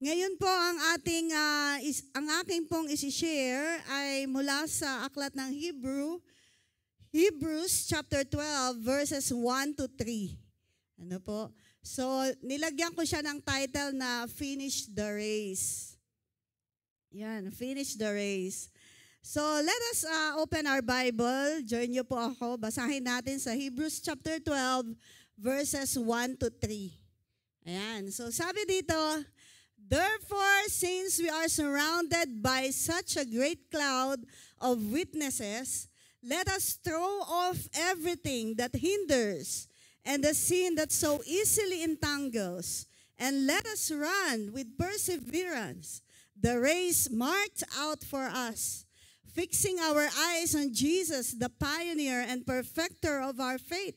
Ngayon po ang aking pong isi-share ay mula sa aklat ng Hebrews chapter 12 verses 1 to 3. Ano po? So, nilagyan ko siya ng title na Finish the Race. Yan, Finish the Race. So, let us open our Bible. Join niyo po ako. Basahin natin sa Hebrews chapter 12 verses 1 to 3. Ayan. So, sabi dito, therefore, since we are surrounded by such a great cloud of witnesses, let us throw off everything that hinders and the sin that so easily entangles, and let us run with perseverance the race marked out for us, fixing our eyes on Jesus, the pioneer and perfecter of our faith.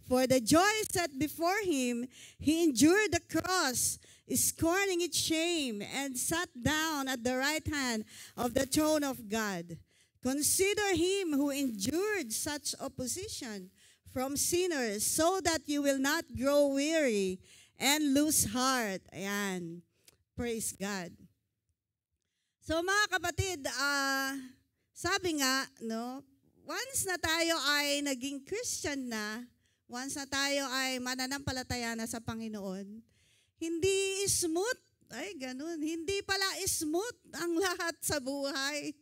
For the joy set before him, he endured the cross, scorning its shame, and sat down at the right hand of the throne of God. Consider him who endured such opposition from sinners, so that you will not grow weary and lose heart. Ayan. Praise God. So mga kapatid, sabi nga, no, once na tayo ay naging Christian na, once na tayo ay mananampalataya na sa Panginoon, hindi smooth, hindi pala smooth ang lahat sa buhay.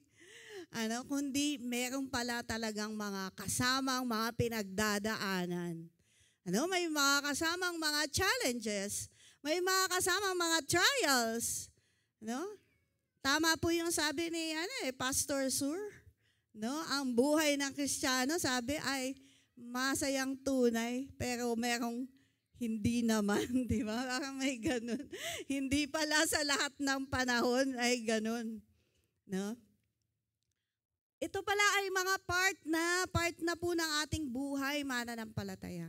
Kundi meron pala talagang mga kasamang mga pinagdadaanan. May mga kasamang mga challenges, may mga kasamang mga trials. Tama po yung sabi ni Pastor Sur. Ang buhay ng Kristiyano, sabi ay masayang tunay, pero merong hindi naman, di ba? Parang may ganun. Hindi pala sa lahat ng panahon ay ganun. No? Ito pala ay mga part na po ng ating buhay mananampalataya.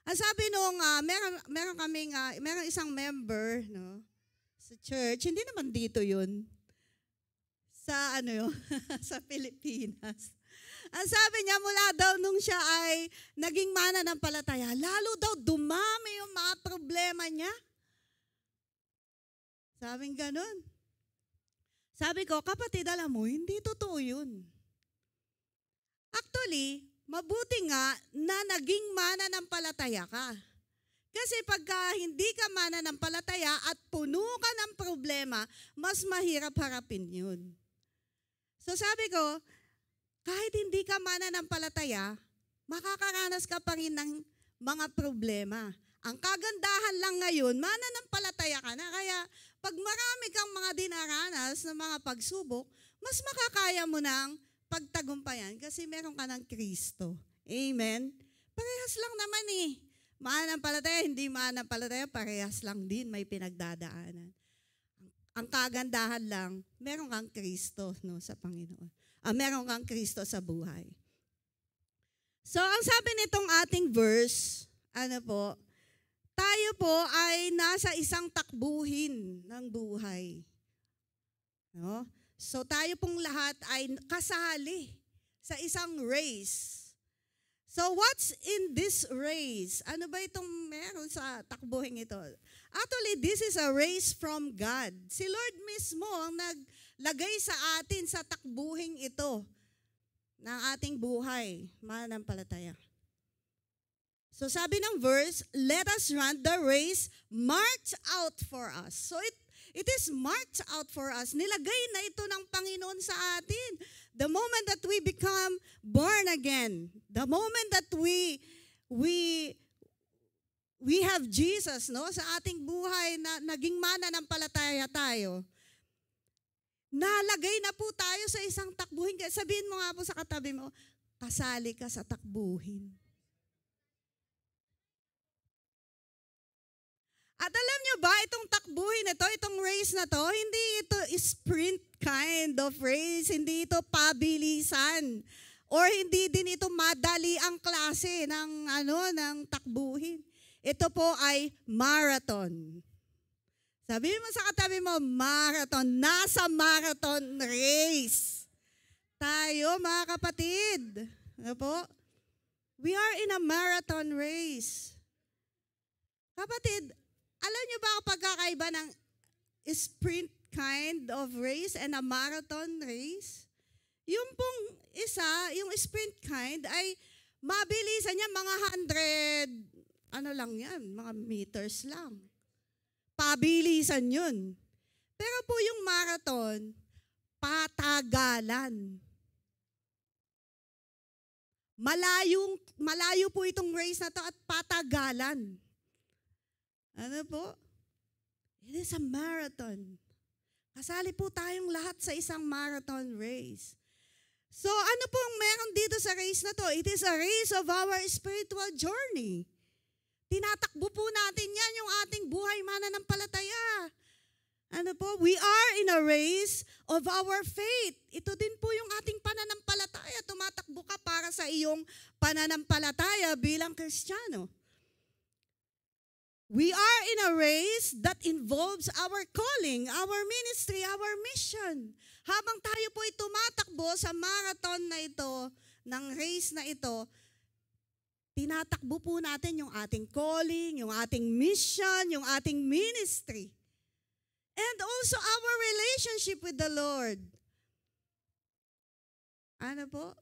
Ang sabi nung, meron isang member, no, sa church, hindi naman dito yun, sa sa Pilipinas. Ang sabi niya, mula daw nung siya ay naging mananampalataya, lalo daw dumami yung mga problema niya. Sabing ganun. Sabi ko, kapatid, alam mo, hindi totoo yun. Actually, mabuti nga na naging mananampalataya ka. Kasi pagka hindi ka mananampalataya at puno ka ng problema, mas mahirap harapin yun. So sabi ko, kahit hindi ka mananampalataya, makakaranas ka pa rin ng mga problema. Ang kagandahan lang ngayon, mananampalataya ka na. Kaya pag marami kang mga dinaranas ng mga pagsubok, mas makakaya mo ng pagtagumpayan kasi meron ka ng Kristo. Amen? Parehas lang naman mananampalataya, hindi mananampalataya, parehas lang din, may pinagdadaanan. Ang kagandahan lang, meron kang Kristo sa Panginoon. Meron kang Kristo sa buhay. So, ang sabi nitong ating verse, tayo po ay nasa isang takbuhin ng buhay. No? So, tayo pong lahat ay kasali sa isang race. So, what's in this race? Ano ba itong meron sa takbuhin ito? Actually, this is a race from God. Si Lord mismo ang naglagay sa atin sa takbuhin ito ng ating buhay, mananampalataya. So sabi ng verse, let us run the race marked out for us. So it is marked out for us. Nilagay na ito ng Panginoon sa atin. The moment that we become born again, the moment that we have Jesus sa ating buhay na naging mananampalataya tayo, nalagay na po tayo sa isang takbuhin. Sabihin mo nga po sa katabi mo, kasali ka sa takbuhin. At alam nyo ba, itong takbuhin na ito, itong race na to, hindi ito sprint kind of race, hindi ito pabilisan, or hindi din ito madali ang klase ng takbuhin. Ito po ay marathon. Sabi mo sa katabi mo, marathon. Nasa marathon race. Tayo, mga kapatid. Ano po? We are in a marathon race. Kapatid, Alam niyo ba ang pagkakaiba ng sprint kind of race and a marathon race? Yung pong isa, yung sprint kind ay mabilisan niya mga 100, ano lang yan, mga meters lang. Pabilisan yun. Pero po yung marathon, patagalan. Malayo po itong race na to at patagalan. Ano po? It is a marathon. Kasali po tayong lahat sa isang marathon race. So ano pong meron dito sa race na to? It is a race of our spiritual journey. Tinatakbo po natin yan yung ating buhay mananampalataya. Ano po? We are in a race of our faith. Ito din po yung ating pananampalataya. Tumatakbo ka para sa iyong pananampalataya bilang Kristiyano. We are in a race that involves our calling, our ministry, our mission. Habang tayo po ay tumatakbo sa marathon na ito, ng race na ito, tinatakbo po natin yung ating calling, yung ating mission, yung ating ministry. And also our relationship with the Lord. Ano po?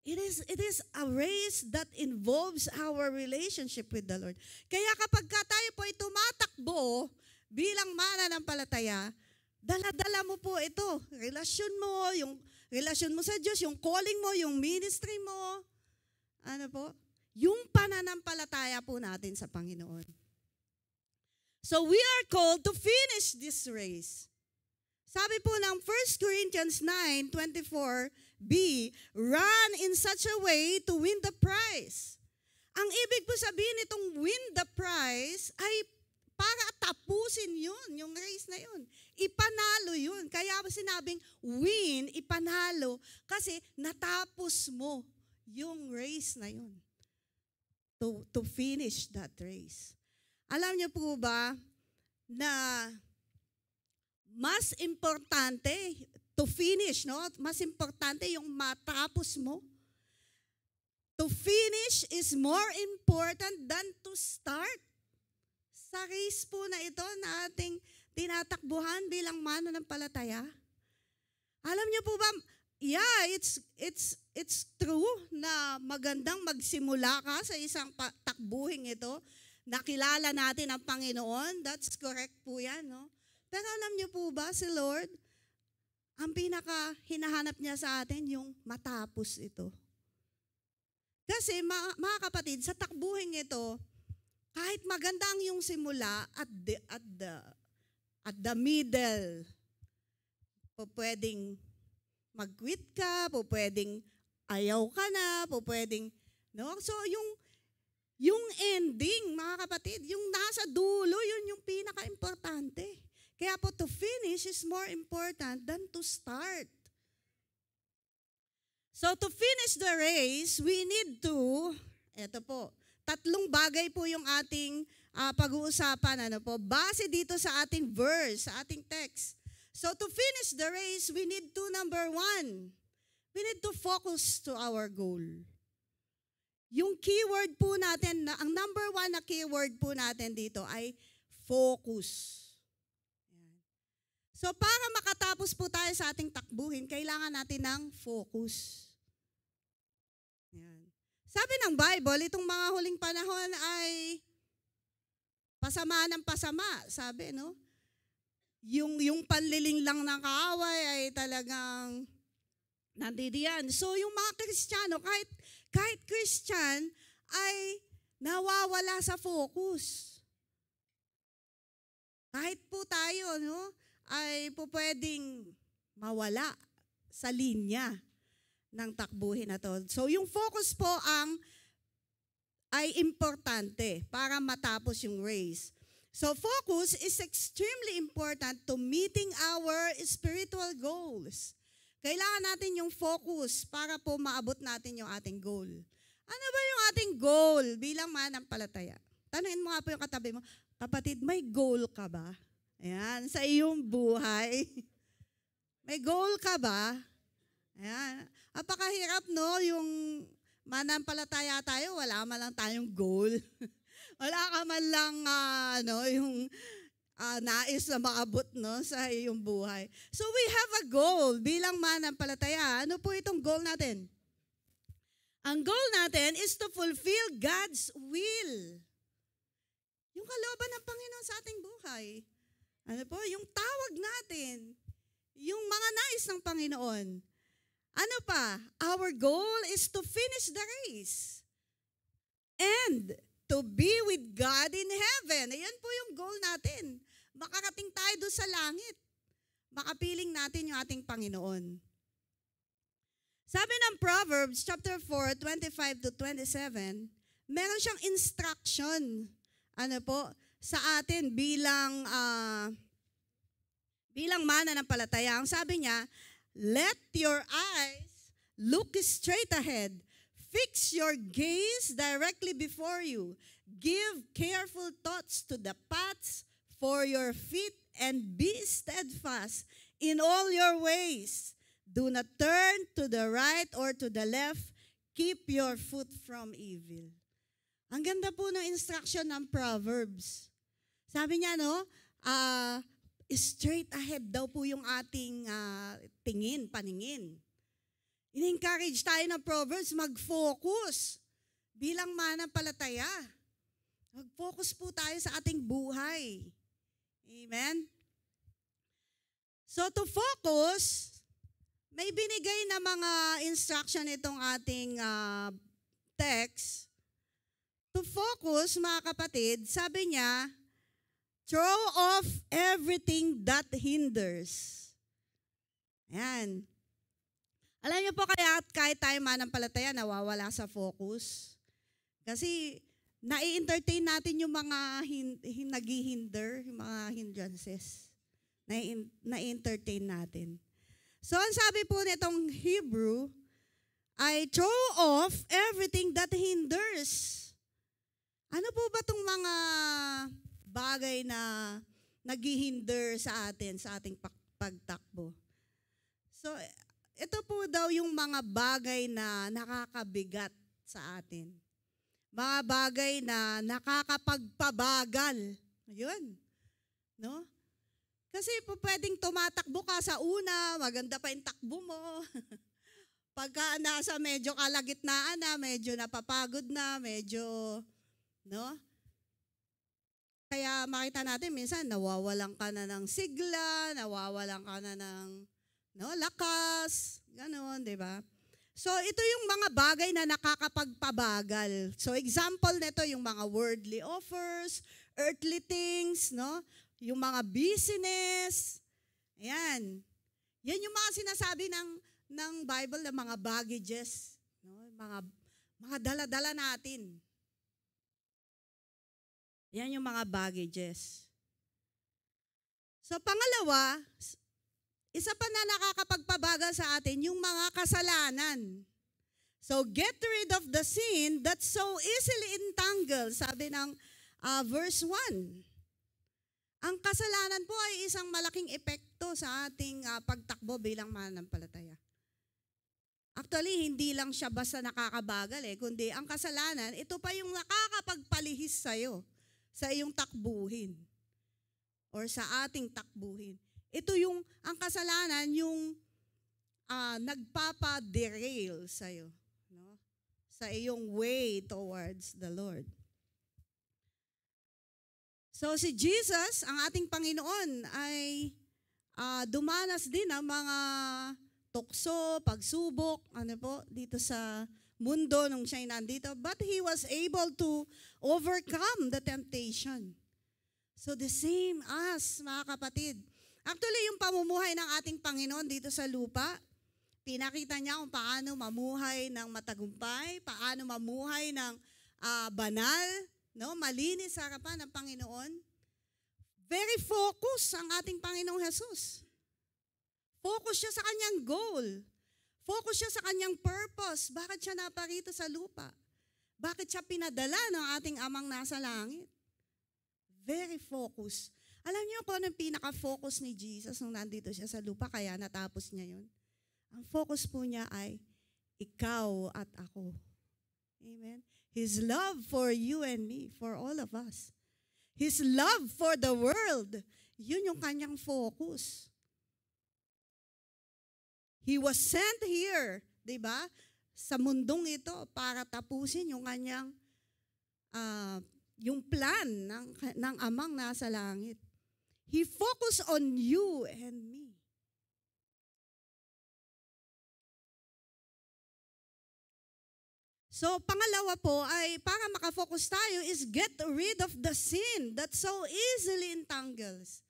It is a race that involves our relationship with the Lord. Kaya kapag tayo po ay tumatakbo bilang mananampalataya, dala-dala mo po ito. Relasyon mo, yung relasyon mo sa Diyos, yung calling mo, yung ministry mo. Ano po? Yung pananampalataya po natin sa Panginoon. So we are called to finish this race. Sabi po ng 1 Corinthians 9:24b, run in such a way to win the prize. Ang ibig po sabihin itong win the prize ay para tapusin yun, yung race na yun. Ipanalo yun. Kaya sinabing win, ipanalo, kasi natapos mo yung race na yun. To finish that race. Alam niyo po ba na mas importante to finish, no? Mas importante yung matapos mo. To finish is more important than to start. Sa race po na ito na ating tinatakbuhan bilang mananampalataya. Alam niyo po ba, yeah, it's true na magandang magsimula ka sa isang takbuhing ito. Nakilala natin ang Panginoon. That's correct po yan, no? Pero alam niyo po ba, si Lord, ang pinaka-hinahanap niya sa atin yung matapos ito. Kasi mga kapatid, sa takbuhing ito, kahit maganda ang iyong simula at the middle, po pwedeng mag-quit ka, po pwedeng ayaw ka na, po pwedeng, no? So yung ending, mga kapatid, yung nasa dulo, yun yung pinaka-importante. Kaya po to finish is more important than to start. So to finish the race, we need to, eto po, 3 bagay po yung ating pag-uusapan, ano po, base dito sa ating verse, sa ating text. So to finish the race, we need to, number 1, we need to focus to our goal. Yung keyword po natin, ang number 1 na keyword po natin dito ay focus. So para makatapos po tayo sa ating takbuhin, kailangan natin ng focus. Yan. Sabi ng Bible, itong mga huling panahon ay pasama ng pasama, sabi, no? Yung panliling lang ng kaaway ay talagang nandidiyan. So yung mga Kristiyano, kahit Christian, ay nawawala sa focus. Kahit po tayo, no, ay po pwedeng mawala sa linya ng takbuhin na to. So yung focus po ay importante para matapos yung race. So focus is extremely important to meeting our spiritual goals. Kailangan natin yung focus para po maabot natin yung ating goal. Ano ba yung ating goal bilang mananampalataya? Tanungin mo nga po yung katabi mo, kapatid, may goal ka ba? Ayan, sa iyong buhay. May goal ka ba? Ayan. Apakahirap, no? Yung mananampalataya tayo, wala man lang tayong goal. Wala ka man lang yung nais na maabot sa iyong buhay. So we have a goal bilang mananampalataya. Ano po itong goal natin? Ang goal natin is to fulfill God's will. Yung kalooban ng Panginoon sa ating buhay. Ano po? Yung tawag natin. Yung mga nais ng Panginoon. Ano pa? Our goal is to finish the race. And to be with God in heaven. Ayan po yung goal natin. Makarating tayo doon sa langit. Makapiling natin yung ating Panginoon. Sabi ng Proverbs chapter 4, 25 to 27, meron siyang instruction sa atin bilang mananampalataya. Ang sabi niya, let your eyes look straight ahead. Fix your gaze directly before you. Give careful thoughts to the paths for your feet and be steadfast in all your ways. Do not turn to the right or to the left. Keep your foot from evil. Ang ganda po ng instruction ng Proverbs. Sabi niya, straight ahead daw po yung ating paningin. In-encourage tayo ng Proverbs, mag-focus bilang mananampalataya. Mag-focus po tayo sa ating buhay. Amen? So to focus, may binigay na mga instruction itong ating text. To focus, mga kapatid, sabi niya, throw off everything that hinders. Ayan. Alam niyo po kahit tayo mananampalataya, nawawala sa focus. Kasi nai-entertain natin yung mga naghihinder, yung mga hindrances. Nai-entertain natin. So ang sabi po nitong Hebrew, ay throw off everything that hinders. Ano po ba itong mga bagay na naghihinder sa atin, sa ating pagtakbo? So, ito po daw yung mga bagay na nakakabigat sa atin. Mga bagay na nakakapagpabagal. Ayun. No? Kasi po pwedeng tumatakbo ka sa una, maganda pa yung takbo mo. Pagka nasa medyo kalagitnaan na, medyo napapagod na, medyo, Kaya makita natin minsan nawawalan ka na ng sigla, nawawalan ka na ng lakas, gano'n, di ba? So, ito yung mga bagay na nakakapagpabagal. So, example nito yung mga worldly offers, earthly things, yung mga business. Ayan. Yan yung mga sinasabi ng Bible na mga baggages, mga dala-dala natin. Yan yung mga baggages. So, pangalawa, isa pa na nakakapagpabagal sa atin, yung mga kasalanan. So, get rid of the sin that so easily entangles, sabi ng verse 1. Ang kasalanan po ay isang malaking epekto sa ating pagtakbo bilang mananampalataya. Actually, hindi lang siya basta nakakabagal kundi ang kasalanan, ito pa yung nakakapagpalihis sa'yo, sa iyong takbuhin, or sa ating takbuhin. Ito ang kasalanan, yung nagpapa-derail sa'yo, sa iyong way towards the Lord. So si Jesus, ang ating Panginoon, ay dumanas din ng mga tukso, pagsubok, dito sa mundo nung siya'y nandito. But He was able to overcome the temptation. So the same as, mga kapatid. Actually, yung pamumuhay ng ating Panginoon dito sa lupa, pinakita niya kung paano mamuhay ng matagumpay, paano mamuhay ng banal, malinis sa harapan ng Panginoon. Very focused ang ating Panginoong Jesus. Focus siya sa kanyang goal. Focus siya sa kanyang purpose. Bakit siya naparito sa lupa? Bakit siya pinadala ng ating amang nasa langit? Very focused. Alam niyo kung anong pinaka-focus ni Jesus nung nandito siya sa lupa, kaya natapos niya yun? Ang focus po niya ay ikaw at ako. Amen? His love for you and me, for all of us. His love for the world. Yun yung kanyang focus. He was sent here, di ba? Sa mundong ito para tapusin yung kanyang yung plan ng Amang nasa langit. He focused on you and me. So, pangalawa po ay para makafocus tayo is get rid of the sin that so easily entangles.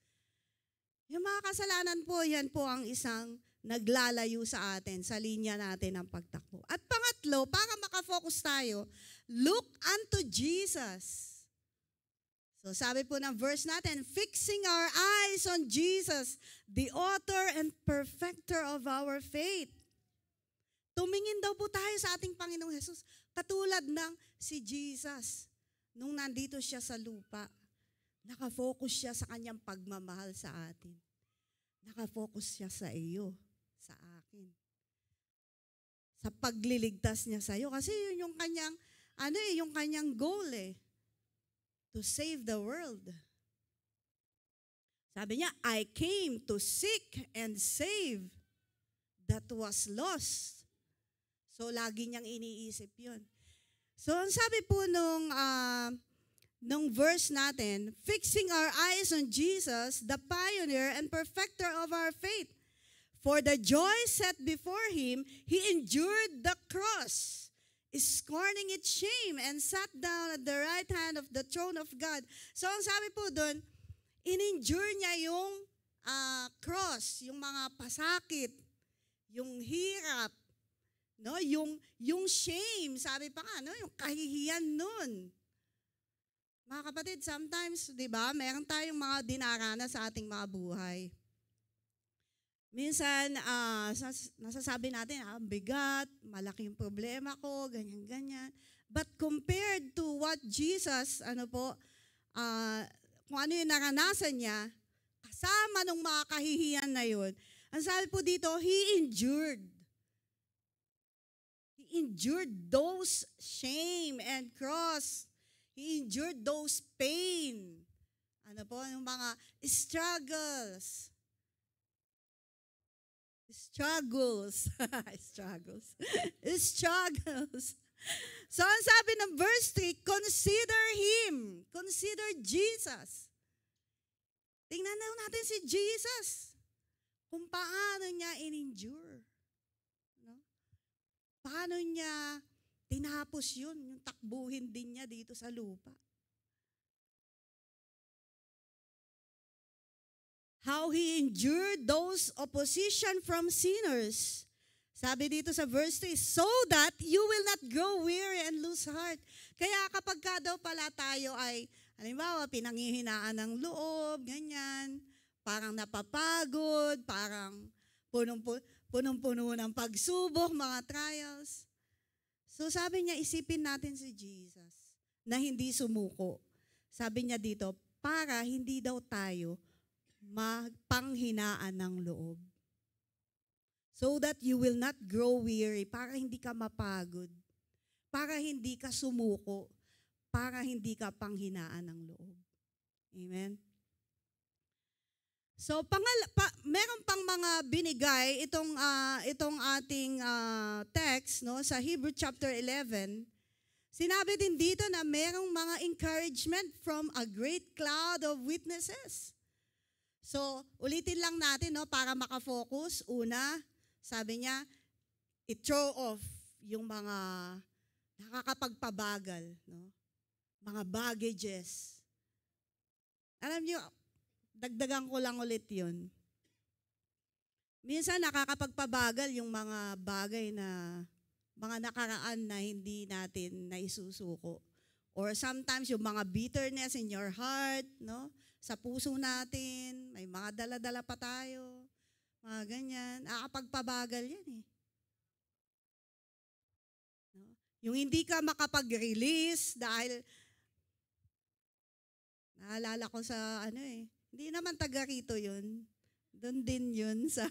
Yung mga kasalanan po, yan po ang isang naglalayo sa atin, sa linya natin ng pagtakbo. At pangatlo, para makafocus tayo, look unto Jesus. So sabi po ng verse natin, fixing our eyes on Jesus, the author and perfecter of our faith. Tumingin daw po tayo sa ating Panginoong Jesus, katulad ng si Jesus. Nung nandito siya sa lupa, nakafocus siya sa kanyang pagmamahal sa atin. Nakafocus siya sa iyo, sa akin. Sa pagliligtas niya sa iyo. Kasi yun yung kanyang, yung kanyang goal to save the world. Sabi niya, I came to seek and save that was lost. So, lagi niyang iniisip yun. So, ang sabi po nung verse natin, fixing our eyes on Jesus, the pioneer and perfecter of our faith. For the joy set before him, he endured the cross, scorning its shame, and sat down at the right hand of the throne of God. So, ang sabi po doon, in-endure niya yung cross, yung mga pasakit, yung hirap, no, yung shame, sabi pa nga, no, yung kahihiyan nun. Mga kapatid, sometimes, 'di ba, meron tayong mga dinaranas sa ating mga buhay. Minsan, nasasabi natin, bigat, malaki yung problema ko, ganyan-ganyan. But compared to what Jesus, kung ano yung naranasan niya, kasama nung mga kahihiyan na yun, ang sabi po dito, He endured those shame and cross. He endured those pain. Yung mga struggles. So, ang sabi ng verse 3, consider Him. Consider Jesus. Tingnan na natin si Jesus. Kung paano niya in-endure. No? Paano niya tinapos yun, yung takbuhin din niya dito sa lupa. How He endured those opposition from sinners. Sabi dito sa verse 3, so that you will not grow weary and lose heart. Kaya kapag daw pala tayo ay, halimbawa, pinanghihinaan ng loob, ganyan, parang napapagod, parang punong-puno ng pagsubok, mga trials. So sabi niya, isipin natin si Jesus na hindi sumuko. Sabi niya dito, para hindi daw tayo magpanghinaan ng loob. So that you will not grow weary, para hindi ka mapagod, para hindi ka sumuko, para hindi ka panghinaan ng loob. Amen? So, meron pang mga binigay itong ating text, no, sa Hebrew chapter 11. Sinabi din dito na merong mga encouragement from a great cloud of witnesses. So, ulitin lang natin, no, para makafocus. Una, sabi niya, i-throw off yung mga nakakapagpabagal, no? Mga baggages. Alam niyo, dagdagan ko lang ulit yun. Minsan nakakapagpabagal yung mga bagay na, mga nakaraan na hindi natin naisusuko. Or sometimes yung mga bitterness in your heart, no? Sa puso natin, may mga dala-dala pa tayo, mga ganyan. Nakakapagpabagal yan eh. No? Yung hindi ka makapag-release dahil, naalala ko sa hindi naman taga rito yun. Doon din yun sa,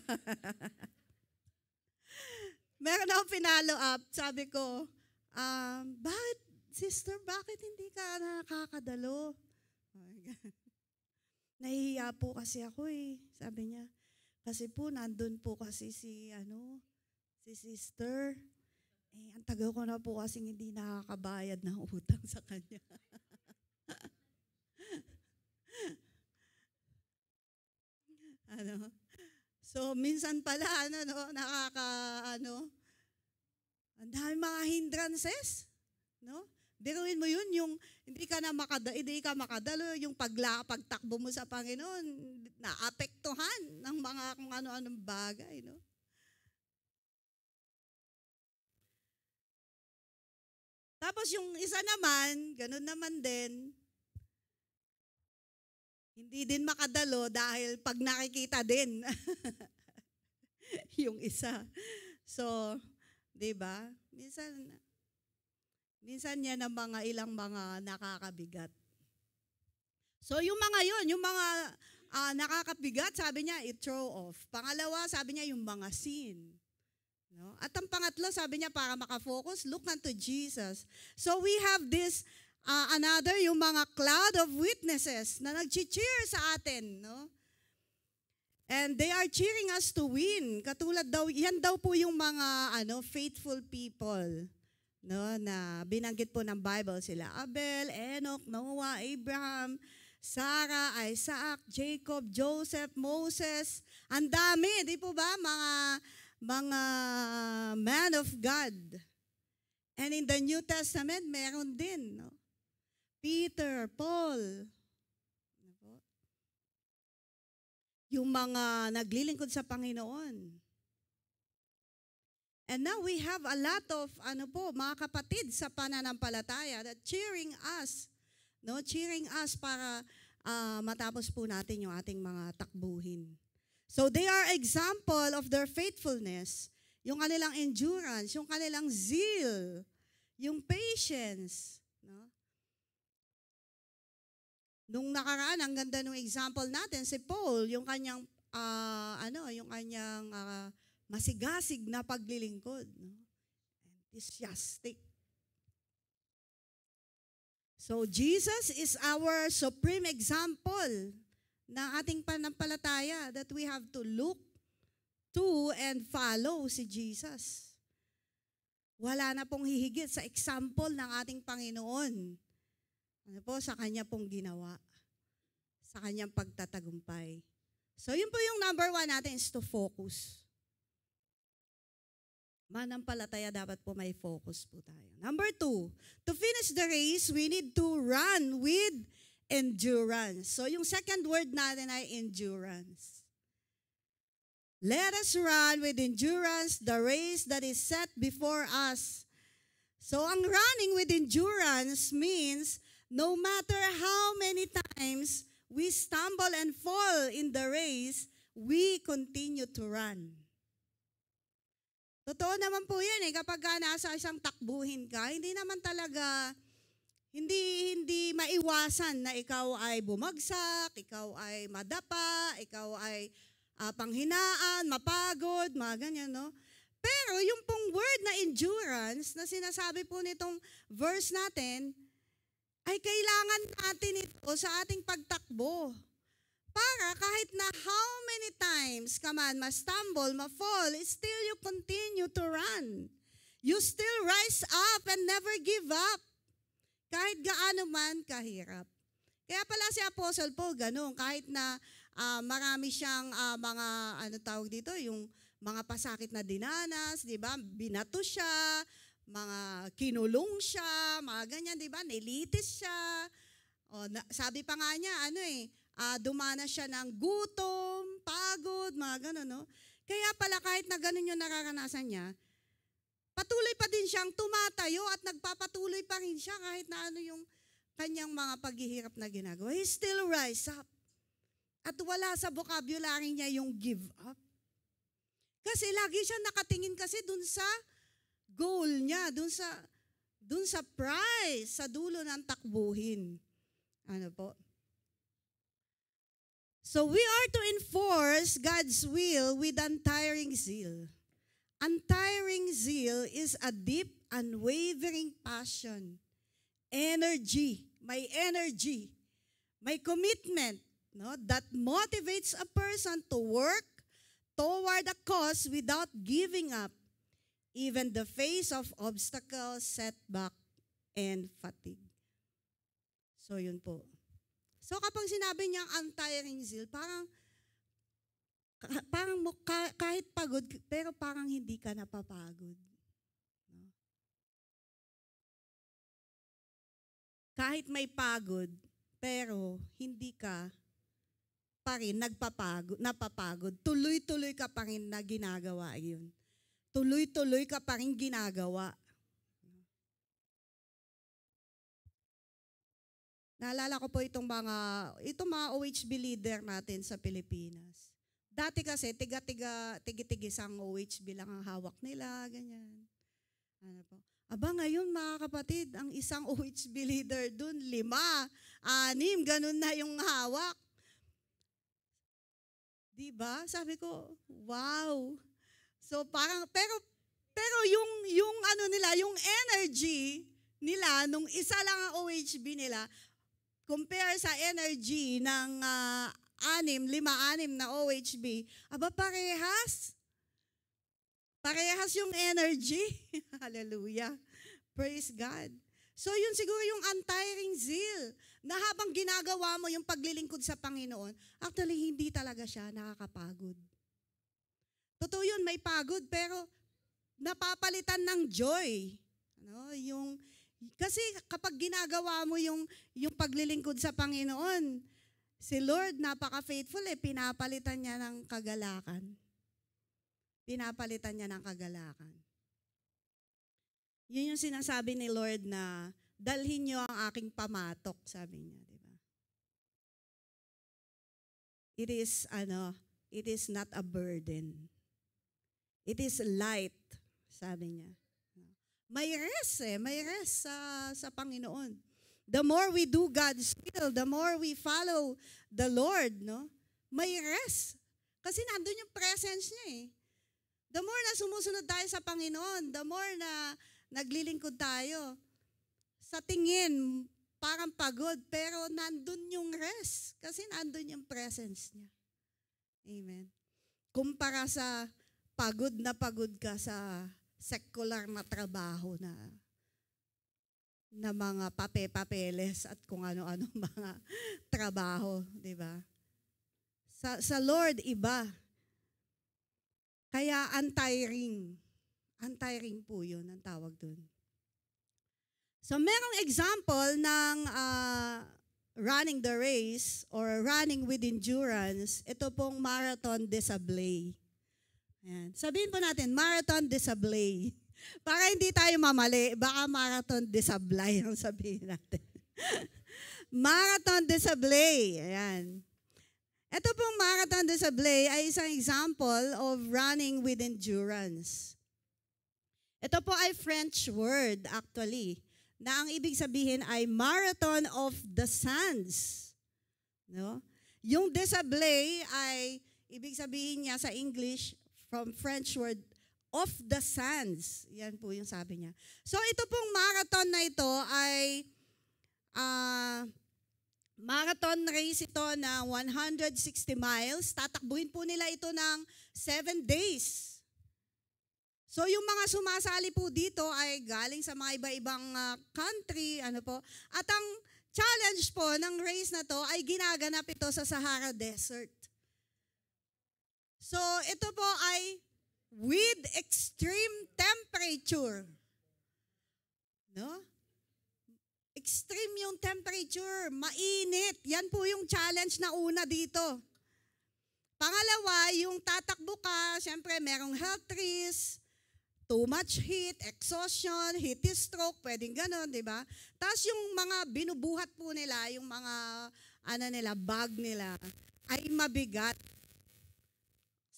meron akong pinalo up, sabi ko, Sister, bakit hindi ka nakakadalo? Nahihiya po kasi ako eh, sabi niya. Kasi po, nandun po kasi si sister. Eh, ang tagal ko na po kasi hindi nakakabayad ng utang sa kanya. So, minsan pala, ang dami mga hindrances, no? Biruin mo yun, yung hindi ka makadalo, yung pagtakbo mo sa Panginoon, naapektuhan ng mga kung ano-anong bagay, no? Tapos yung isa naman, ganun naman din, hindi din makadalo dahil pag nakikita din yung isa. So, 'di ba? Minsan yan ang ilang mga nakakabigat. So yung mga yon, yung mga nakakabigat, sabi niya, i-throw off. Pangalawa, sabi niya, yung mga sin. No? At ang pangatlo, sabi niya, para makafocus, look unto Jesus. So we have this, yung mga cloud of witnesses na nag-cheer sa atin. No? And they are cheering us to win. Katulad daw, yan daw po yung mga faithful people. No, na binanggit po ng Bible sila. Abel, Enoch, Noah, Abraham, Sarah, Isaac, Jacob, Joseph, Moses. Ang dami, di po ba? Mga man of God. And in the New Testament, meron din. No? Peter, Paul. Yung mga naglilingkod sa Panginoon. And now we have a lot of mga kapatid sa pananampalataya that cheering us para matapos po natin yung ating mga takbuhin. So they are example of their faithfulness, yung kanilang endurance, yung kanilang zeal, yung patience. No? Nung nakaraan, ang ganda ng example natin, si Paul, yung kanyang masigasig na paglilingkod. No? Enthusiastic. So, Jesus is our supreme example na ating pananampalataya that we have to look to and follow si Jesus. Wala na pong hihigit sa example ng ating Panginoon. Sa Kanya pong ginawa. Sa Kanyang pagtatagumpay. So, yun po yung number 1 natin is to focus. Manampalataya, dapat po may focus po tayo. Number 2, to finish the race, we need to run with endurance. So yung second word natin ay endurance. Let us run with endurance the race that is set before us. So ang running with endurance means no matter how many times we stumble and fall in the race, we continue to run. Totoo naman po yan kapag nasa isang takbuhin ka, hindi naman talaga, hindi maiwasan na ikaw ay bumagsak, ikaw ay madapa, ikaw ay panghinaan, mapagod, mga ganyan, no? Pero yung pong word na endurance, na sinasabi po nitong verse natin, ay kailangan natin ito sa ating pagtakbo. Para kahit na how many times ka man ma-stumble, ma-fall, still you continue to run. You still rise up and never give up. Kahit gaano man kahirap. Kaya pala si Apostle Paul, ganun, kahit na marami siyang yung mga pasakit na dinanas, di ba? Binato siya, mga kinulong siya, mga ganyan, di ba? Nilitis siya. Sabi pa nga niya, dumanas siya ng gutom, pagod, mga gano'n, no? Kaya pala kahit na gano'n yung nararanasan niya, patuloy pa din siyang tumatayo at nagpapatuloy pa rin siya kahit na yung kanyang mga paghihirap na ginagawa. He still rise up. At wala sa vocabulary niya yung give up. Kasi lagi siya nakatingin kasi dun sa goal niya, dun sa prize, sa dulo ng takbuhin. So we are to enforce God's will with untiring zeal. Untiring zeal is a deep, unwavering passion energy, may commitment, no, that motivates a person to work toward a cause without giving up even the face of obstacles, setback, and fatigue. So yun po. So kapag sinabi niyang untiring zeal, parang kahit pagod, pero parang hindi ka napapagod. No? Kahit may pagod, pero hindi ka pa rin napapagod. Tuloy-tuloy ka pa rin na ginagawa yun. Tuloy-tuloy ka pa rin ginagawa. Naalala ko po itong mga OHB leader natin sa Pilipinas. Dati kasi, tigis ang OHB lang ang hawak nila, ganyan. Ano po? Aba ngayon mga kapatid, ang isang OHB leader dun, 5, 6, ganun na yung hawak. Diba? Sabi ko, wow. So parang, pero yung ano nila, yung energy nila, nung isa lang ang OHB nila, compare sa energy ng 5, 6 na OHB, aba parehas. Parehas yung energy. Hallelujah. Praise God. So yun siguro yung untiring zeal, na habang ginagawa mo yung paglilingkod sa Panginoon, actually hindi talaga siya nakakapagod. Totoo yun, may pagod, pero napapalitan ng joy. Ano, kasi kapag ginagawa mo yung paglilingkod sa Panginoon, si Lord napaka-faithful pinapalitan niya ng kagalakan. Pinapalitan niya ng kagalakan. Yun yung sinasabi ni Lord na, dalhin niyo ang aking pamatok, sabi niya, di ba? It is not a burden. It is light, sabi niya. May rest sa Panginoon. The more we do God's will, the more we follow the Lord, no? May rest. Kasi nandun yung presence niya The more na sumusunod tayo sa Panginoon, the more na naglilingkod tayo. Sa tingin, parang pagod, pero nandun yung rest. Kasi nandun yung presence niya. Amen. Kumpara sa pagod ka sa secular na trabaho na mga papeles at kung ano-ano mga trabaho, di ba? Sa Lord, iba. Kaya untiring. Untiring po yun ang tawag dun. So merong example ng running the race or running with endurance. Ito pong Marathon des Sablés. Ayan. Sabihin po natin, Marathon des Sablés. Para hindi tayo mamali, baka Marathon des Sablay ang sabihin natin. Marathon des Sablés. Ayan. Ito pong Marathon des Sablés ay isang example of running with endurance. Ito po ay French word actually, na ang ibig sabihin ay Marathon of the Sands. No? Yung des Sablés ay ibig sabihin niya sa English from French word of the sands. Yan po yung sabi niya. So ito pong marathon na ito ay marathon race ito na 160 miles. Tatakbuhin po nila ito ng 7 days. So yung mga sumasali po dito ay galing sa mga iba-ibang country. At ang challenge po ng race na to ay ginaganap ito sa Sahara Desert. So ito po ay with extreme temperature. No? Extreme yung temperature, mainit. Yan po yung challenge na una dito. Pangalawa, yung tatakbo ka, siyempre merong health risk, too much heat, exhaustion, heat stroke, pwedeng ganon, di ba? Tapos yung mga binubuhat po nila, yung mga bag nila, ay mabigat.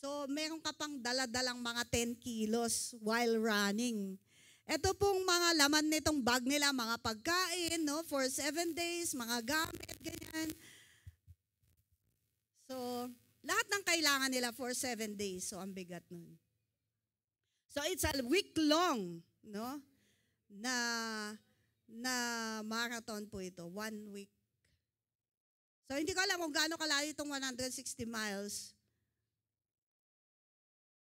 So, meron ka pang daladalang mga 10 kilos while running. Ito pong mga laman nitong bag nila, mga pagkain, no, for 7 days, mga gamit, ganyan. So, lahat ng kailangan nila for 7 days. So, ang bigat nun. So, it's a week long, no, na na marathon po ito, 1 week. So, hindi ko alam kung gaano kalayo itong 160 miles.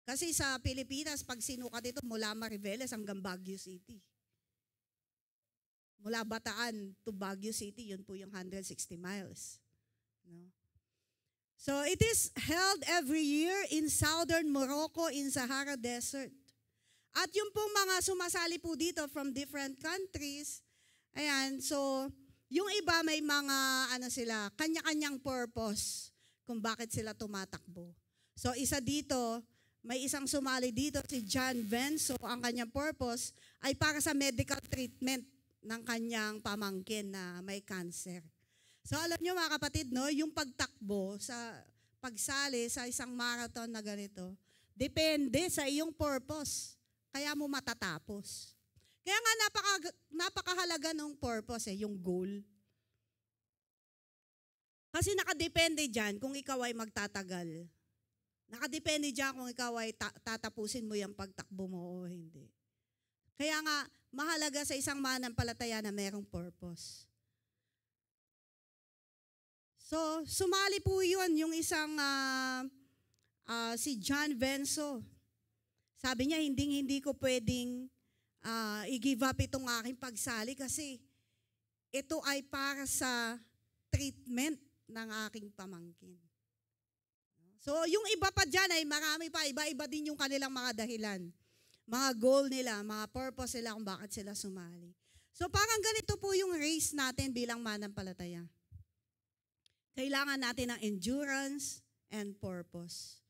Kasi sa Pilipinas, pag sinukat ito, mula Mariveles hanggang Baguio City. Mula Bataan to Baguio City, yun po yung 160 miles. No? So, it is held every year in southern Morocco in Sahara Desert. At yung pong mga sumasali po dito from different countries, ayan, so, yung iba may mga, sila, kanya-kanyang purpose kung bakit sila tumatakbo. So, isa dito, may isang sumali dito, si John Venso, ang kanyang purpose ay para sa medical treatment ng kanyang pamangkin na may cancer. So alam nyo mga kapatid, no, yung pagtakbo sa pagsali sa isang marathon na ganito, depende sa iyong purpose. Kaya mo matatapos. Kaya nga napakahalaga ng purpose, yung goal. Kasi nakadepende dyan kung ikaw ay magtatagal. Nakadepende dyan kung ikaw ay tatapusin mo yung pagtakbo mo o hindi. Kaya nga, mahalaga sa isang mananampalataya na merong purpose. So, sumali po yun, yung isang si John Venso. Sabi niya, hindi ko pwedeng i-give up itong aking pagsali kasi ito ay para sa treatment ng aking pamangkin. So, yung iba pa dyan ay marami pa, iba-iba din yung kanilang mga dahilan. Mga goal nila, mga purpose nila kung bakit sila sumali. So, parang ganito po yung race natin bilang mananampalataya. Kailangan natin ng endurance and purpose.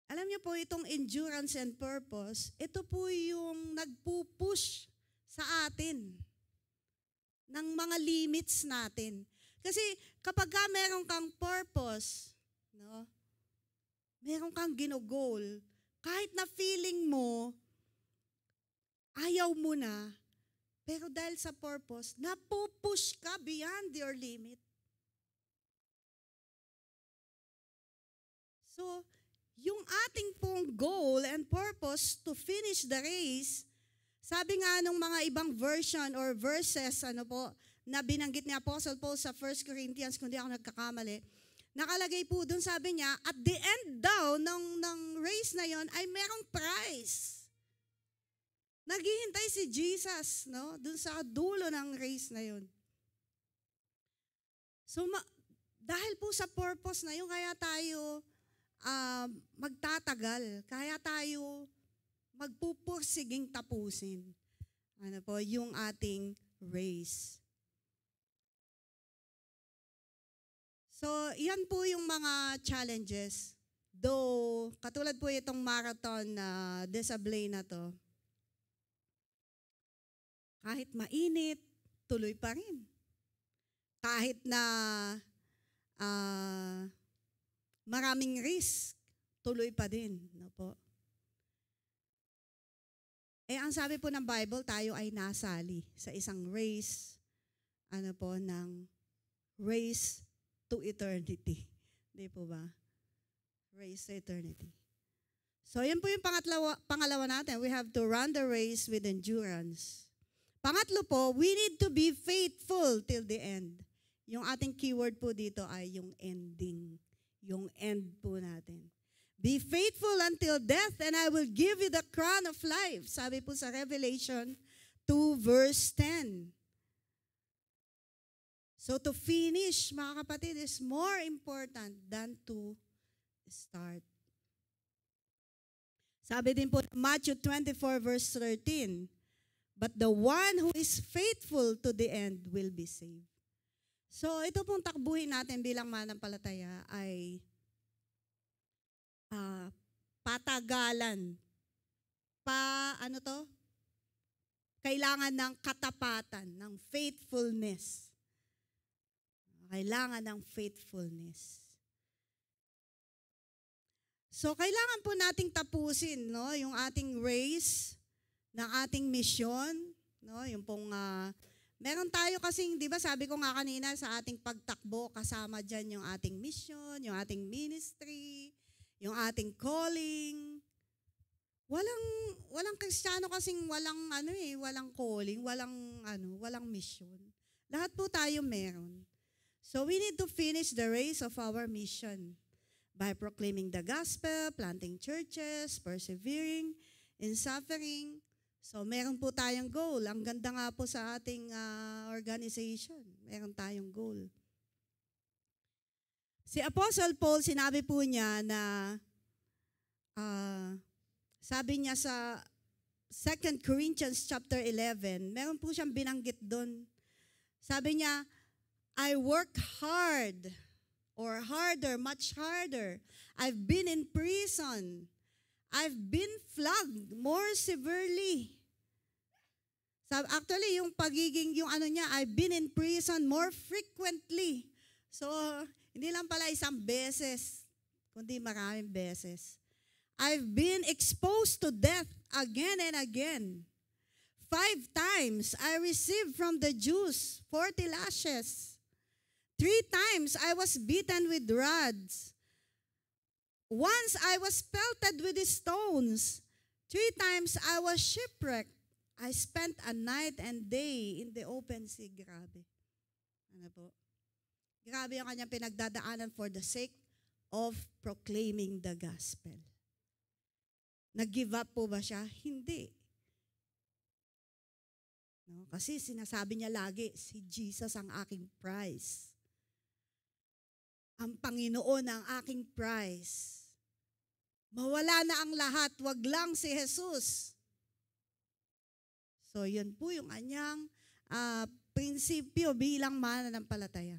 Alam niyo po, itong endurance and purpose, ito po yung nagpupush sa atin ng mga limits natin. Kasi kapag meron kang purpose, no, meron kang ginugol, kahit na feeling mo, ayaw mo na, pero dahil sa purpose, napupush ka beyond your limit. So, yung ating pong goal and purpose to finish the race, sabi nga nung mga ibang version or verses, na binanggit ni Apostle Paul sa 1 Corinthians, kung di ako nagkakamali, nakalagay po dun, sabi niya, at the end daw ng race na yon ay merong prize. Naghihintay si Jesus, no? Dun sa dulo ng race na yon. So, dahil po sa purpose na yun, kaya tayo magtatagal, kaya tayo magpupursiging tapusin. Yung ating race. So, yan po yung mga challenges. Though, katulad po itong marathon na Desablay na to, kahit mainit, tuloy pa rin. Kahit na maraming risk, tuloy pa din. No po? Ang sabi po ng Bible, tayo ay nasali sa isang race, ng race to eternity. Di po ba? Race to eternity. So, yan po yung pangalawa natin. We have to run the race with endurance. Pangatlo po, we need to be faithful till the end. Yung ating keyword po dito ay yung ending. Yung end po natin. Be faithful until death and I will give you the crown of life. Sabi po sa Revelation 2 verse 10. So to finish, mga kapatid, is more important than to start. Sabi din po Matthew 24 verse 13, but the one who is faithful to the end will be saved. So ito pong takbuhin natin bilang mananampalataya ay patagalan. Kailangan ng katapatan, ng faithfulness. Kailangan ng faithfulness. So, kailangan po nating tapusin, no, yung ating race, ng ating mission, no, yung pong, meron tayo kasing, di ba, sabi ko nga kanina, sa ating pagtakbo, kasama dyan yung ating mission, yung ating ministry, yung ating calling. Walang Kristiyano kasing walang calling, walang mission. Lahat po tayo meron. So we need to finish the race of our mission by proclaiming the gospel, planting churches, persevering in suffering. So meron po tayong goal. Ang ganda nga po sa ating organization. Meron tayong goal. Si Apostle Paul, sinabi po niya na sabi niya sa 2 Corinthians chapter 11, meron po siyang binanggit doon. Sabi niya, I work hard or harder, much harder. I've been in prison. I've been flogged more severely. Actually, yung I've been in prison more frequently. So, hindi lang pala isang beses, kundi maraming beses. I've been exposed to death again and again. 5 times I received from the Jews 40 lashes. 3 times I was beaten with rods. Once I was pelted with stones. 3 times I was shipwrecked. I spent a night and day in the open sea. Grabe. Ano po? Grabe yung kanyang pinagdadaanan for the sake of proclaiming the gospel. Nag-give up po ba siya? Hindi. No? Kasi sinasabi niya lagi, si Jesus ang aking prize. Ang Panginoon ang aking prize. Mawala na ang lahat, wag lang si Jesus. So yun po yung kanyang prinsipyo bilang mananampalataya.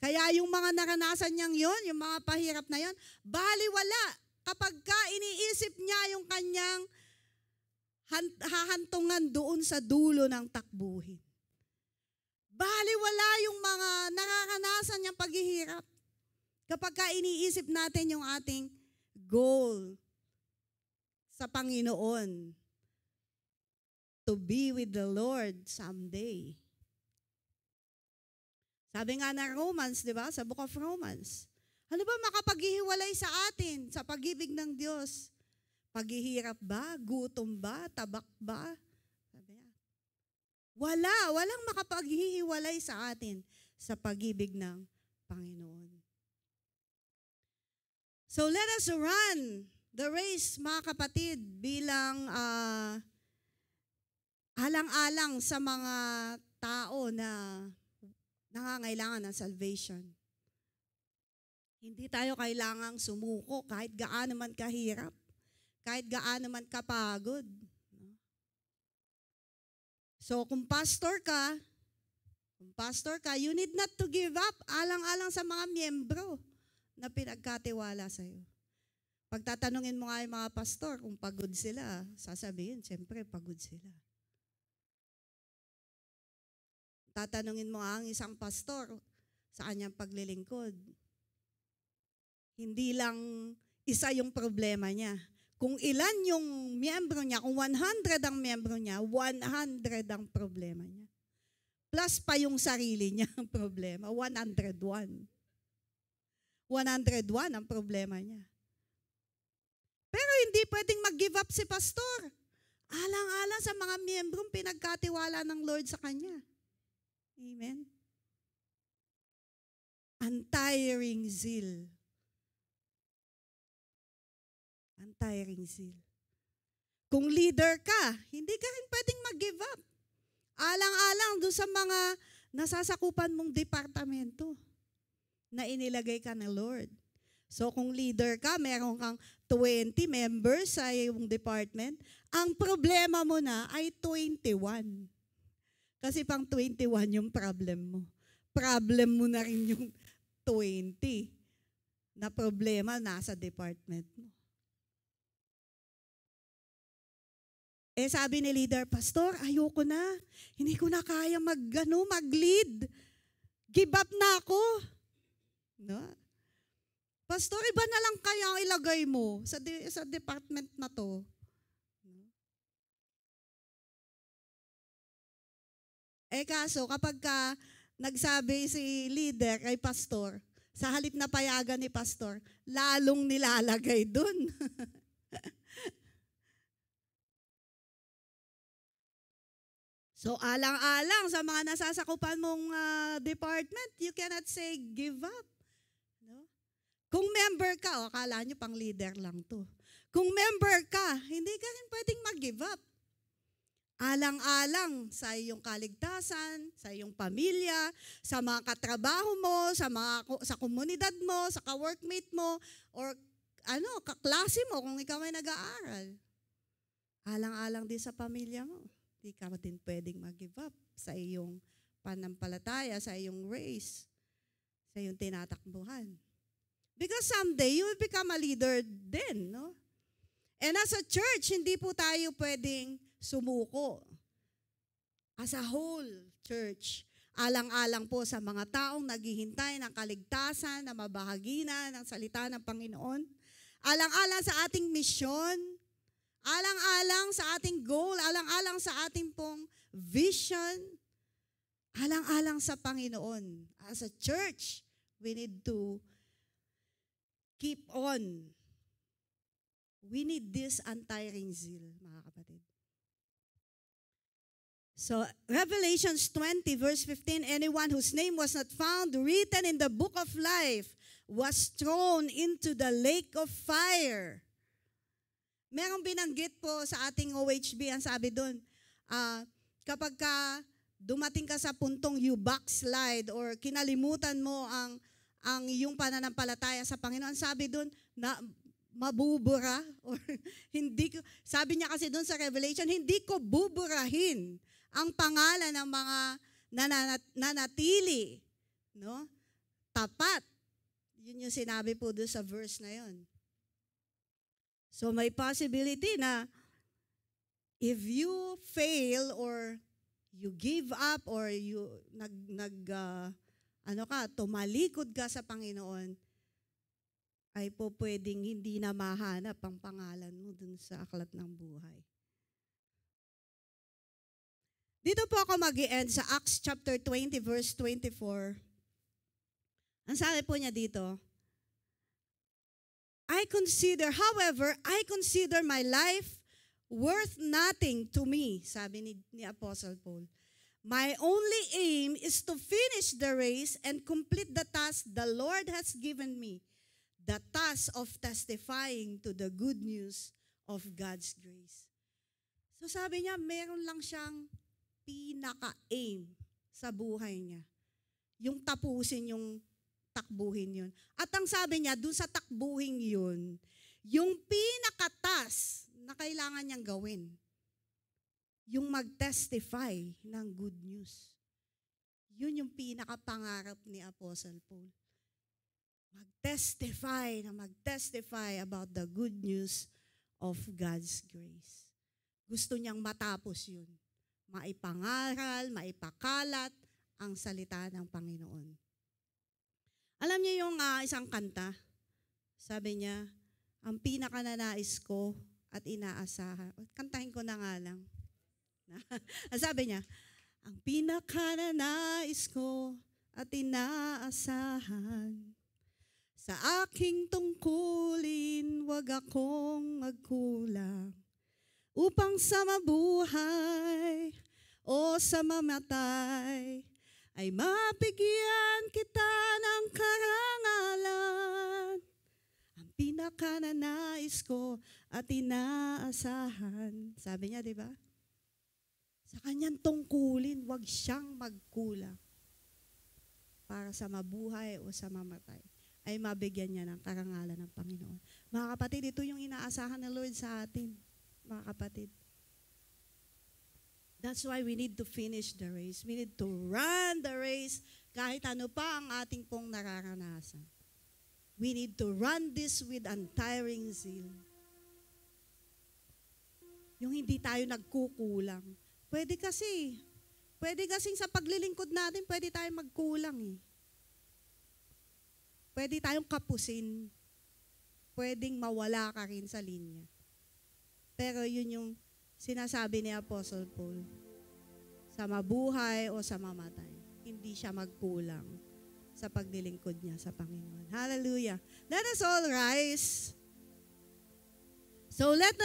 Kaya yung mga naranasan niyang yun, yung mga pahirap na yun, baliwala kapag ka iniisip niya yung kanyang hahantungan doon sa dulo ng takbuhin. Baliwala yung mga nararanasan niyang paghihirap kapag ka iniisip natin yung ating goal sa Panginoon to be with the Lord someday. Sabi nga na Romans, di ba? Sa Book of Romans. Ano ba makapaghihiwalay sa atin sa pag-ibig ng Diyos? Paghihirap ba? Gutom ba? Tabak ba? Sabi niya. Walang makapaghihiwalay sa atin sa pag-ibig ng Panginoon. So let us run the race, mga kapatid, bilang alang-alang sa mga tao na nangangailangan ng salvation. Hindi tayo kailangang sumuko kahit gaano man kahirap, kahit gaano man kapagod. So kung pastor ka, you need not to give up alang-alang sa mga miyembro na pinagkatiwala sa'yo. Pag tatanungin mo nga yung mga pastor kung pagod sila, sasabihin, siyempre pagod sila. Tatanungin mo ang isang pastor sa kanyang paglilingkod. Hindi lang isa yung problema niya. Kung ilan yung miyembro niya, kung 100 ang miyembro niya, 100 ang problema niya. Plus pa yung sarili niya ang problema, 101. 101 ang problema niya. Pero hindi pwedeng mag-give up si pastor. Alang-alang sa mga miyembrong pinagkatiwala ng Lord sa kanya. Amen? Untiring zeal. Untiring zeal. Kung leader ka, hindi ka rin pwedeng mag-give up. Alang-alang doon sa mga nasasakupan mong departamento na inilagay ka ng Lord. So kung leader ka, meron kang 20 members sa iyong department, ang problema mo na ay 21. Kasi pang 21 yung problem mo. Problem mo na rin yung 20 na problema nasa department mo. Eh sabi ni leader, Pastor, ayoko na. Hindi ko na kaya mag-lead. Give up na ako. No? Pastor, iba na lang kaya ang ilagay mo sa department na to. Eh kaso, kapag nagsabi si leader kay pastor, sa halip na payagan ni pastor, lalong nilalagay dun. So alang-alang sa mga nasasakupan mong department, you cannot say give up. No? Kung member ka, akala nyo pang leader lang to. Kung member ka, hindi ka rin pwedeng mag-give up. Alang-alang sa iyong kaligtasan, sa iyong pamilya, sa mga katrabaho mo, sa komunidad mo, sa ka-workmate mo, or kaklase mo kung ikaw ay nag-aaral. Alang-alang din sa pamilya mo. Hindi ka din pwedeng mag-give up sa iyong panampalataya, sa iyong race, sa iyong tinatakbuhan. Because someday, you will become a leader din, no? And as a church, hindi po tayo pwedeng sumuko. As a whole church, alang-alang po sa mga taong naghihintay ng kaligtasan, na mabahagi na ng salita ng Panginoon. Alang-alang sa ating misyon, alang-alang sa ating goal, alang-alang sa ating pong vision, alang-alang sa Panginoon. As a church, we need to keep on. We need this untiring zeal, mga kapatid. So, Revelations 20, verse 15, anyone whose name was not found written in the book of life was thrown into the lake of fire. Merong binanggit po sa ating OHB, ang sabi doon, kapag dumating ka sa puntong you backslide or kinalimutan mo ang iyong pananampalataya sa Panginoon, sabi doon na mabubura or hindi ko, sabi niya kasi doon sa Revelation, hindi ko buburahin ang pangalan ng mga nanatili, no? Tapat. Yun yung sinabi po doon sa verse na yun. So may possibility na if you fail or you give up or you tumalikod ka sa Panginoon, ay po pwedeng hindi na mahanap ang pangalan mo dun sa aklat ng buhay. Dito po ako mag-i-end sa Acts chapter 20 verse 24. Ang sabi po niya dito, I consider my life worth nothing to me, sabi ni Apostle Paul. My only aim is to finish the race and complete the task the Lord has given me, the task of testifying to the good news of God's grace. So sabi niya, meron lang siyang pinaka-aim sa buhay niya. Yung tapusin yung takbuhin yun. At ang sabi niya, dun sa takbuhin yun, yung pinaka-task na kailangan niyang gawin, yung mag-testify ng good news. Yun yung pinaka-pangarap ni Apostle Paul. Mag-testify about the good news of God's grace. Gusto niyang matapos yun. Maipangaral, maipakalat ang salita ng Panginoon. Alam niyo yung isang kanta, sabi niya, ang pinakananais ko at inaasahan. Kantahin ko na nga lang. Sabi niya, ang pinakananais ko at inaasahan, sa aking tungkulin, wag akong magkulang, upang sa mabuhay o sa mamatay, ay mabigyan kita ng karangalan. Ang pinakananais ko at inaasahan. Sabi niya, di ba? Sa kanyang tungkulin, wag siyang magkulang. Para sa mabuhay o sa mamatay, ay mabigyan niya ng karangalan ng Panginoon. Mga kapatid, ito yung inaasahan ng Lord sa atin. Mga kapatid. That's why we need to finish the race. We need to run the race kahit ano pa ang ating pong nararanasan. We need to run this with untiring zeal. Yung hindi tayo nagkukulang. Pwede kasing sa paglilingkod natin, pwede tayong magkulang eh. Pwede tayong kapusin. Pwedeng mawala ka rin sa linya. Pero yun yung sinasabi ni Apostle Paul, sa mabuhay o sa mamatay, hindi siya magkulang sa paglilingkod niya sa Panginoon. Hallelujah. Let us all rise. So let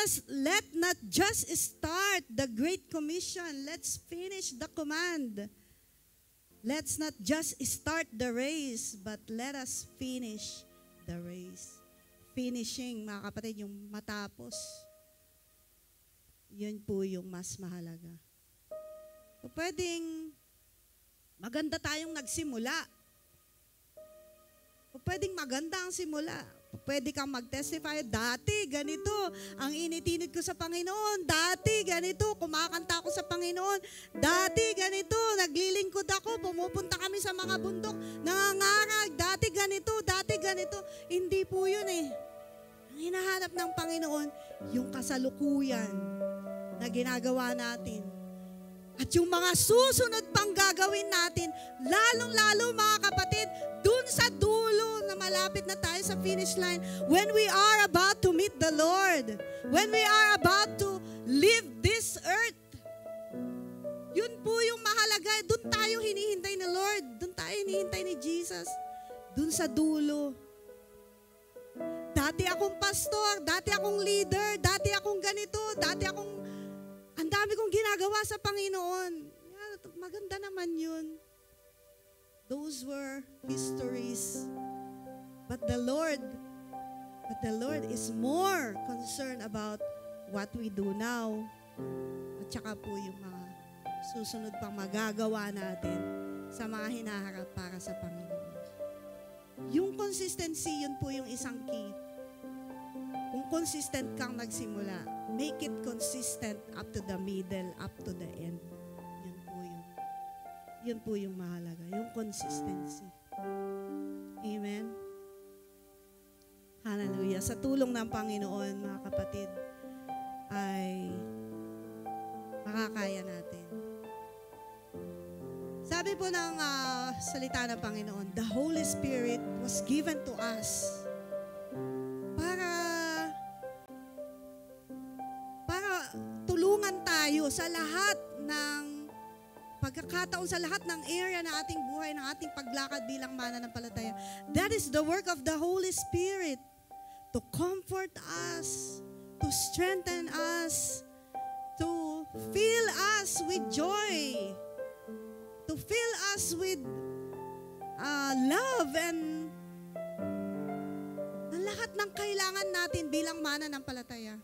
not just start the Great Commission. Let's finish the command. Let's not just start the race, but let us finish the race. Finishing, mga kapatid, yung matapos. Yun po yung mas mahalaga. So pwedeng maganda tayong nagsimula. O pwedeng maganda ang simula. Pwede kang mag-testify, dati ganito, ang initinid ko sa Panginoon, dati ganito, kumakanta ako sa Panginoon, dati ganito, naglilingkod ako, pumupunta kami sa mga bundok, nangangarag, dati ganito. Hindi po yun eh. Ang hinahanap ng Panginoon, yung kasalukuyan na ginagawa natin. At yung mga susunod pang gagawin natin, lalong-lalo mga kapatid, dun sa dulo na malapit na tayo sa finish line, when we are about to meet the Lord, when we are about to leave this earth, yun po yung mahalaga. Dun tayo hinihintay ni Lord, dun tayo hinihintay ni Jesus, dun sa dulo. Dati akong pastor, dati akong leader, dati akong ganito, dati akong ang dami kong ginagawa sa Panginoon. Maganda naman yun. Those were histories. But the Lord is more concerned about what we do now. At saka po yung mga susunod pang magagawa natin sa mga hinaharap para sa Panginoon. Yung consistency, yun po yung isang key. Kung consistent kang nagsimula, make it consistent up to the middle, up to the end. Yun po yun. Yun po yung mahalaga, yung consistency. Amen? Hallelujah. Sa tulong ng Panginoon, mga kapatid, ay makakaya natin. Sabi po ng salita ng Panginoon, the Holy Spirit was given to us para tulungan tayo sa lahat ng pagkakataon, sa lahat ng area ng ating buhay, ng ating paglakad bilang mananampalataya. That is the work of the Holy Spirit, to comfort us, to strengthen us, to fill us with joy, to fill us with love and lahat ng kailangan natin bilang mananampalataya.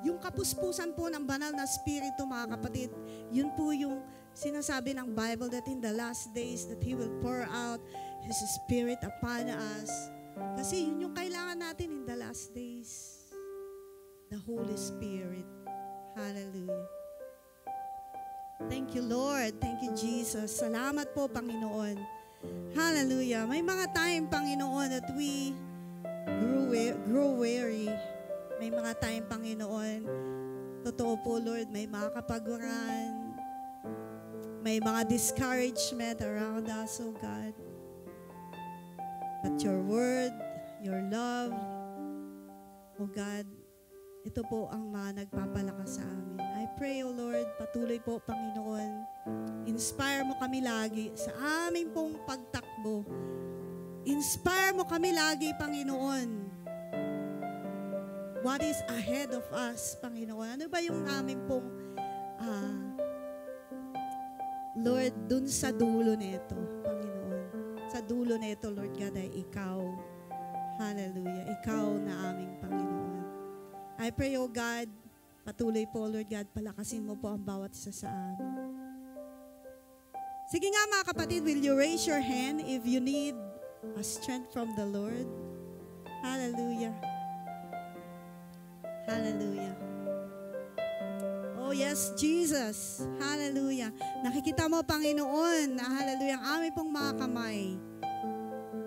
Yung kapuspusan po ng banal na spirito, mga kapatid, yun po yung sinasabi ng Bible that in the last days that He will pour out His Spirit upon us. Kasi yun yung kailangan natin in the last days. The Holy Spirit. Hallelujah. Thank you, Lord. Thank you, Jesus. Salamat po, Panginoon. Hallelujah. May mga time, Panginoon, that we grow weary. May mga time, Panginoon, totoo po, Lord, may mga kapaguran, may mga discouragement around us, oh God. But your word, your love, oh God, ito po ang mga nagpapalakas sa amin. I pray, oh Lord, patuloy po, Panginoon, inspire mo kami lagi sa aming pong pagtakbo. Inspire mo kami lagi, Panginoon. What is ahead of us, Panginoon? Ano ba yung aming pong, Lord, dun sa dulo nito, Panginoon. Sa dulo nito, Lord God, ay Ikaw. Hallelujah. Ikaw na aming Panginoon. I pray, O God, patuloy po, Lord God, palakasin mo po ang bawat isa sa amin. Sige nga, mga kapatid, will you raise your hand if you need a strength from the Lord? Hallelujah. Hallelujah. Oh yes, Jesus. Hallelujah. Nakikita mo, Panginoon, na hallelujah, ang aming pong mga kamay.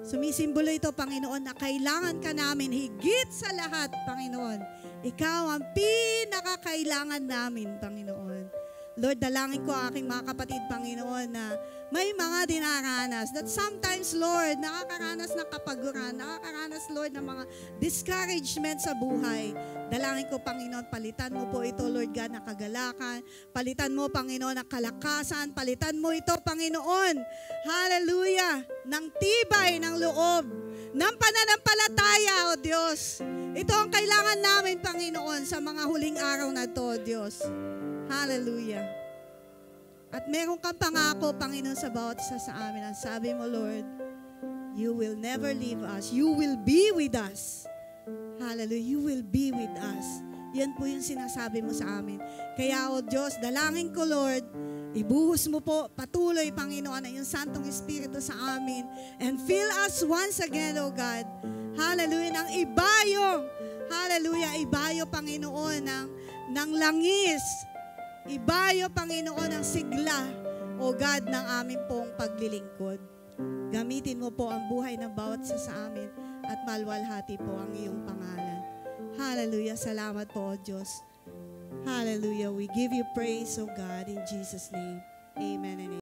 Sumisimbolo ito, Panginoon, na kailangan ka namin higit sa lahat, Panginoon. Ikaw ang pinakakailangan namin, Panginoon. Lord, dalangin ko aking mga kapatid, Panginoon, na may mga dinaranas that sometimes, Lord, nakakaranas ng kapaguran, nakakaranas, Lord, ng mga discouragement sa buhay. Dalangin ko, Panginoon, palitan mo po ito, Lord God, na kagalakan. Palitan mo, Panginoon, ng kalakasan. Palitan mo ito, Panginoon, hallelujah, ng tibay ng loob, ng pananampalataya, O Diyos. Ito ang kailangan namin, Panginoon, sa mga huling araw na to, O Diyos. Hallelujah. At meron kang pangako, Panginoon, sa bawat isa sa amin. Ang sabi mo, Lord, you will never leave us. You will be with us. Hallelujah. You will be with us. Yan po yung sinasabi mo sa amin. Kaya, O Diyos, dalangin ko, Lord, ibuhos mo po patuloy, Panginoon, ang iyong Santong Espiritu sa amin. And fill us once again, O God. Hallelujah. Nang ibayo. Hallelujah. Ibayo, Panginoon, ng langis. Ibayo, Panginoon, ng sigla, O God, ng aming pong paglilingkod. Gamitin mo po ang buhay ng bawat isa sa amin at malwalhati po ang iyong pangalan. Hallelujah. Salamat po, O Diyos. Hallelujah. We give you praise, O God, in Jesus' name. Amen and amen.